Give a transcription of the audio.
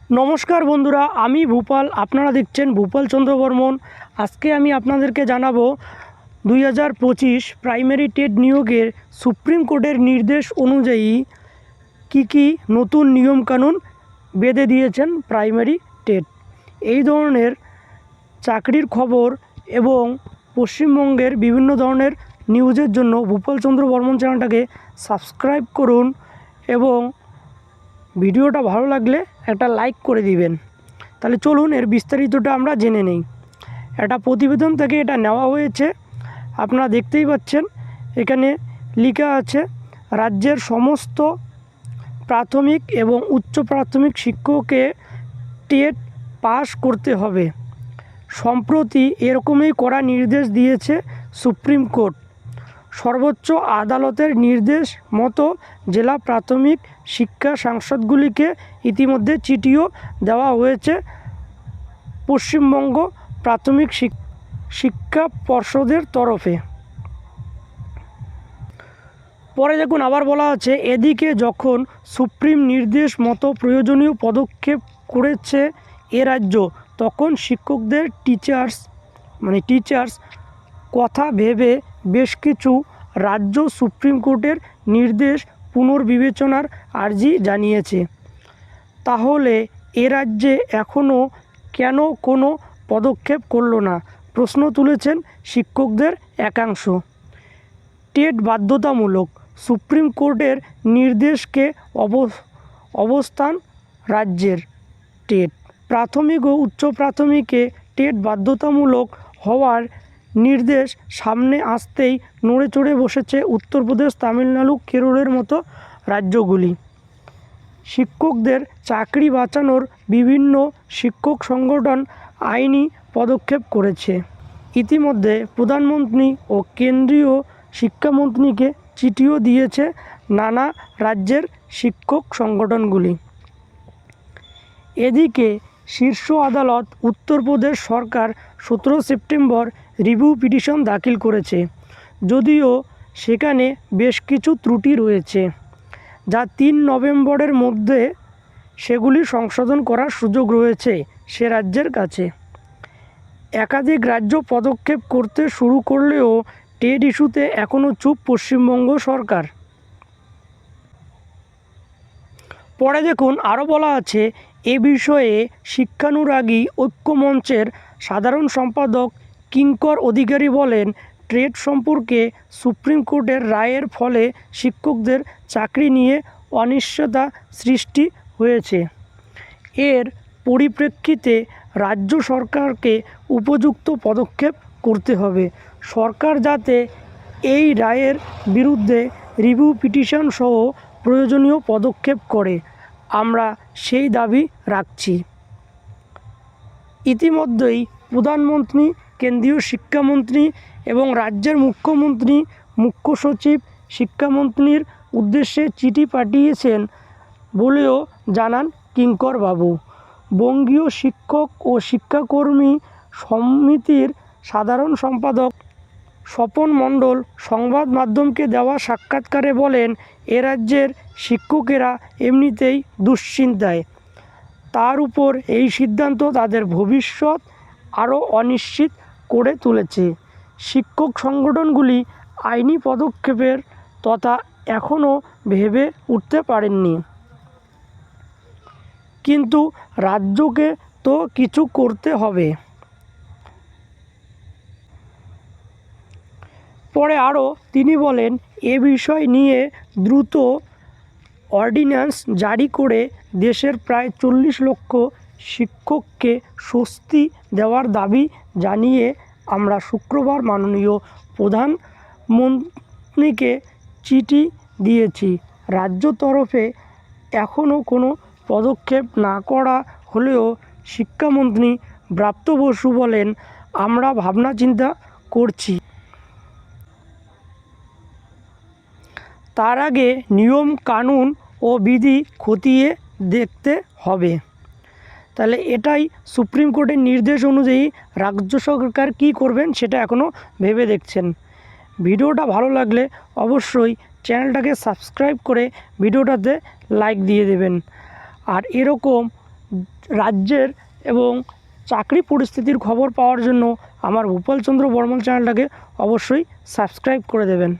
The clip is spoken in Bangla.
নমস্কার বন্ধুরা, আমি ভূপাল। আপনারা দেখছেন ভূপাল চন্দ্র বর্মন। আজকে আমি আপনাদেরকে জানাবো 2025 প্রাইমারি টেট নিয়োগের সুপ্রিম কোর্টের নির্দেশ অনুযায়ী কি নতুন নিয়মকানুন বেঁধে দিয়েছেন প্রাইমারি টেট। এই ধরনের চাকরির খবর এবং পশ্চিমবঙ্গের বিভিন্ন ধরনের নিউজের জন্য ভূপাল চন্দ্র বর্মন চ্যানেলটাকে সাবস্ক্রাইব করুন এবং ভিডিওটা ভালো লাগলে একটা লাইক করে দিবেন। তাহলে চলুন এর বিস্তারিতটা আমরা জেনে নেই। একটা প্রতিবেদন থেকে এটা নেওয়া হয়েছে, আপনারা দেখতেই পাচ্ছেন। এখানে লেখা আছে, রাজ্যের সমস্ত প্রাথমিক এবং উচ্চ প্রাথমিক শিক্ষককে টেট পাস করতে হবে। সম্প্রতি এরকমই কড়া নির্দেশ দিয়েছে সুপ্রিম কোর্ট। সর্বোচ্চ আদালতের নির্দেশ মতো জেলা প্রাথমিক শিক্ষা সংসদগুলিকে ইতিমধ্যে চিঠিও দেওয়া হয়েছে পশ্চিমবঙ্গ প্রাথমিক শিক্ষা পর্ষদের তরফে। পরে দেখুন আবার বলা আছে, এদিকে যখন সুপ্রিম নির্দেশ মতো প্রয়োজনীয় পদক্ষেপ করেছে এ রাজ্য, তখন শিক্ষকদের টিচার্স কথা ভেবে বেশ কিছু রাজ্য সুপ্রিম কোর্টের নির্দেশ পুনর্বিবেচনার আর্জি জানিয়েছে। তাহলে এ রাজ্যে এখনও কেন কোনো পদক্ষেপ করল না, প্রশ্ন তুলেছেন শিক্ষকদের একাংশ। টেট বাধ্যতামূলক, সুপ্রিম কোর্টের নির্দেশকে অবস্থান রাজ্যের। টেট প্রাথমিক ও উচ্চ প্রাথমিকে টেট বাধ্যতামূলক হওয়ার নির্দেশ সামনে আসতেই নড়ে চড়ে বসেছে উত্তরপ্রদেশ, তামিলনাড়ু, কেরলের মতো রাজ্যগুলি। শিক্ষকদের চাকরি বাঁচানোর বিভিন্ন শিক্ষক সংগঠন আইনি পদক্ষেপ করেছে। ইতিমধ্যে প্রধানমন্ত্রী ও কেন্দ্রীয় শিক্ষামন্ত্রীকে চিঠিও দিয়েছে নানা রাজ্যের শিক্ষক সংগঠনগুলি। এদিকে শীর্ষ আদালত উত্তরপ্রদেশ সরকার 17 সেপ্টেম্বর রিভিউ পিটিশন দাখিল করেছে, যদিও সেখানে বেশ কিছু ত্রুটি রয়েছে, যা 3 নভেম্বরের মধ্যে সেগুলি সংশোধন করার সুযোগ রয়েছে সে রাজ্যের কাছে। একাধিক রাজ্য পদক্ষেপ করতে শুরু করলেও টেট ইস্যুতে এখনও চুপ পশ্চিমবঙ্গ সরকার। পরে দেখুন আরও বলা আছে, এ বিষয়ে শিক্ষানুরাগী ঐক্য মঞ্চের সাধারণ সম্পাদক কিঙ্কর অধিকারী বলেন, টেট সম্পর্কে সুপ্রিম কোর্টের রায়ের ফলে শিক্ষকদের চাকরি নিয়ে অনিশ্চয়তা সৃষ্টি হয়েছে। এর পরিপ্রেক্ষিতে রাজ্য সরকারকে উপযুক্ত পদক্ষেপ করতে হবে। সরকার যাতে এই রায়ের বিরুদ্ধে রিভিউ পিটিশন সহ প্রয়োজনীয় পদক্ষেপ করে, আমরা সেই দাবি রাখছি। ইতিমধ্যেই প্রধানমন্ত্রী, কেন্দ্রীয় শিক্ষামন্ত্রী এবং রাজ্যের মুখ্যমন্ত্রী, মুখ্য সচিব শিক্ষামন্ত্রীর উদ্দেশ্যে চিঠি পাঠিয়েছেন বলেও জানান কিঙ্কর বাবু। বঙ্গীয় শিক্ষক ও শিক্ষাকর্মী সমিতির সাধারণ সম্পাদক স্বপন মণ্ডল সংবাদ মাধ্যমকে দেওয়া সাক্ষাৎকারে বলেন, এ রাজ্যের শিক্ষকেরা এমনিতেই দুশ্চিন্তায়, তার উপর এই সিদ্ধান্ত তাদের ভবিষ্যৎ আরও অনিশ্চিত করে তুলেছে। শিক্ষক সংগঠনগুলি আইনি পদক্ষেপের কথা এখনও ভেবে উঠতে পারেননি, কিন্তু রাজ্যকে তো কিছু করতে হবে। পরে আরও তিনি বলেন, এ বিষয় নিয়ে দ্রুত অর্ডিন্যান্স জারি করে দেশের প্রায় 40 লক্ষ শিক্ষককে স্বস্তি দেওয়ার দাবি জানিয়ে আমরা শুক্রবার মাননীয় প্রধানমন্ত্রীকে চিঠি দিয়েছি। রাজ্য তরফে এখনও কোনো পদক্ষেপ না করা হলেও শিক্ষামন্ত্রী ব্রাত্য বসু বলেন, আমরা ভাবনা চিন্তা করছি। তার আগে নিয়ম কানুন ও বিধি খতিয়ে দেখতে হবে। তাহলে এটাই সুপ্রিম কোর্টের নির্দেশ অনুযায়ী রাজ্য সরকার কী করবেন সেটা এখনও ভেবে দেখছেন। ভিডিওটা ভালো লাগলে অবশ্যই চ্যানেলটাকে সাবস্ক্রাইব করে ভিডিওটাতে লাইক দিয়ে দেবেন। আর এরকম রাজ্যের এবং চাকরি পরিস্থিতির খবর পাওয়ার জন্য আমার ভূপাল চন্দ্র বর্মন চ্যানেলটাকে অবশ্যই সাবস্ক্রাইব করে দেবেন।